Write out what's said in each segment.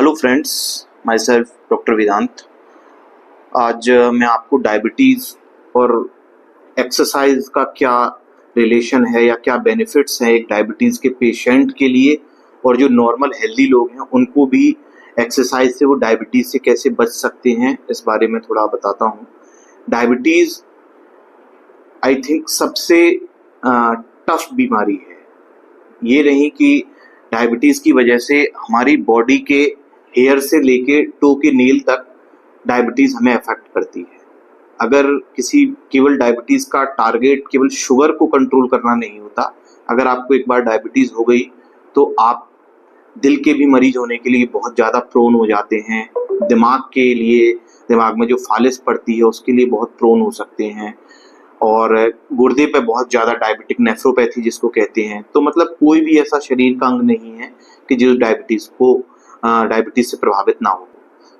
Hello friends, my self doctor Vedant. आज मैं आपको डायबिटीज़ और एक्सरसाइज का क्या रिलेशन है या क्या बेनिफिट्स हैं एक डायबिटीज़ के पेशेंट के लिए, और जो नॉर्मल हेल्दी लोग हैं उनको भी एक्सरसाइज से वो डायबिटीज़ से कैसे बच सकते हैं, इस बारे में थोड़ा बताता हूँ। डायबिटीज़ आई थिंक सबसे टफ बीमारी है। ये नहीं कि डायबिटीज़ की वजह से हमारी बॉडी के हेयर से लेके टो के नील तक डायबिटीज़ हमें अफेक्ट करती है। अगर किसी केवल डायबिटीज़ का टारगेट केवल शुगर को कंट्रोल करना नहीं होता। अगर आपको एक बार डायबिटीज़ हो गई तो आप दिल के भी मरीज होने के लिए बहुत ज़्यादा प्रोन हो जाते हैं। दिमाग के लिए, दिमाग में जो फालिस पड़ती है उसके लिए बहुत प्रोन हो सकते हैं, और गुर्दे पे बहुत ज़्यादा डायबिटिक नेफ्रोपैथी जिसको कहते हैं। तो मतलब कोई भी ऐसा शरीर का अंग नहीं है कि जो डायबिटीज़ से प्रभावित ना हो।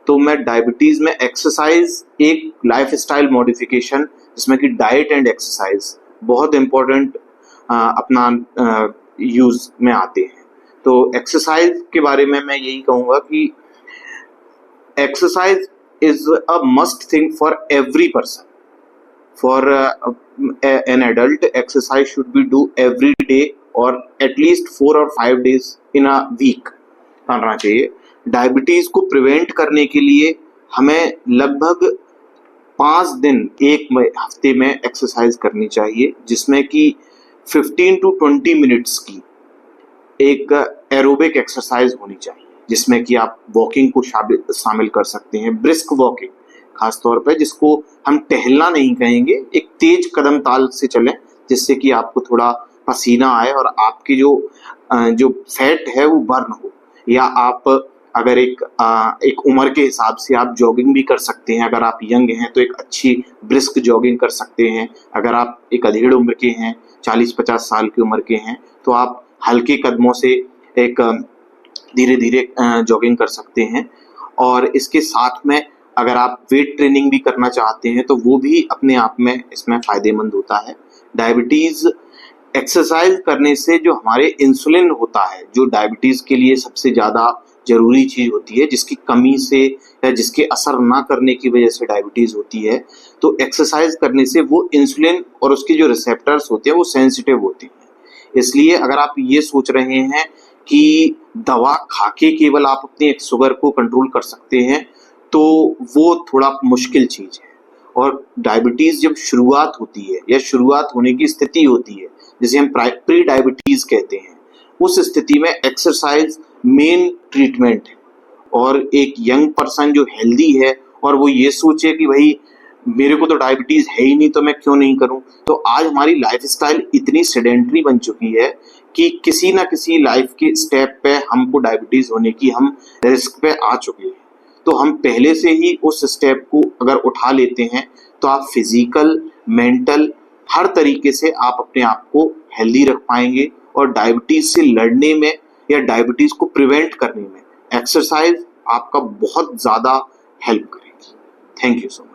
तो मैं डायबिटीज़ में एक्सरसाइज एक लाइफस्टाइल मॉडिफिकेशन, जिसमें कि डाइट एंड एक्सरसाइज बहुत इम्पोर्टेंट अपना यूज़ में आते हैं। तो एक्सरसाइज के बारे में मैं यही कहूँगा कि exercise is a must thing for every person. For an adult, exercise should be do every day or at least 4 or 5 days in a week करना चाहिए। डायबिटीज को प्रिवेंट करने के लिए हमें लगभग 5 दिन एक हफ्ते में एक्सरसाइज करनी चाहिए, जिसमें कि 15 to 20 मिनट्स की एक एरोबिक एक्सरसाइज होनी चाहिए, जिसमें कि आप वॉकिंग को शामिल कर सकते हैं। ब्रिस्क वॉकिंग खास तौर पर, जिसको हम टहलना नहीं कहेंगे, एक तेज कदम ताल से चलें, जिससे कि आपको थोड़ा पसीना आए और आपकी जो फैट है वो बर्न हो। या आप अगर एक उम्र के हिसाब से आप जॉगिंग भी कर सकते हैं। अगर आप यंग हैं तो एक अच्छी ब्रिस्क जॉगिंग कर सकते हैं। अगर आप एक अधेड़ उम्र के हैं, 40-50 साल की उम्र के हैं, तो आप हल्के कदमों से एक धीरे धीरे जॉगिंग कर सकते हैं। और इसके साथ में अगर आप वेट ट्रेनिंग भी करना चाहते हैं तो वो भी अपने आप में इसमें फ़ायदेमंद होता है। डायबिटीज़ एक्सरसाइज करने से जो हमारे इंसुलिन होता है, जो डायबिटीज़ के लिए सबसे ज़्यादा ज़रूरी चीज़ होती है, जिसकी कमी से या जिसके असर ना करने की वजह से डायबिटीज़ होती है, तो एक्सरसाइज करने से वो इंसुलिन और उसके जो रिसेप्टर्स होते हैं वो सेंसिटिव होते हैं। इसलिए अगर आप ये सोच रहे हैं कि दवा खा के केवल आप अपनी शुगर को कंट्रोल कर सकते हैं, तो वो थोड़ा मुश्किल चीज़ है। और डायबिटीज़ जब शुरुआत होती है या शुरुआत होने की स्थिति होती है, जिसे हम प्री डायबिटीज़ कहते हैं, उस स्थिति में एक्सरसाइज मेन ट्रीटमेंट है। और एक यंग पर्सन जो हेल्दी है और वो ये सोचे कि भाई मेरे को तो डायबिटीज़ है ही नहीं तो मैं क्यों नहीं करूं, तो आज हमारी लाइफस्टाइल इतनी सेडेंटरी बन चुकी है कि किसी ना किसी लाइफ के स्टेप पे हमको डायबिटीज़ होने की हम रिस्क पे आ चुके हैं। तो हम पहले से ही उस स्टेप को अगर उठा लेते हैं तो आप फिजिकल, मेंटल, हर तरीके से आप अपने आप को हेल्दी रख पाएंगे। और डायबिटीज़ से लड़ने में या डायबिटीज़ को प्रिवेंट करने में एक्सरसाइज आपका बहुत ज़्यादा हेल्प करेगी। Thank you so much.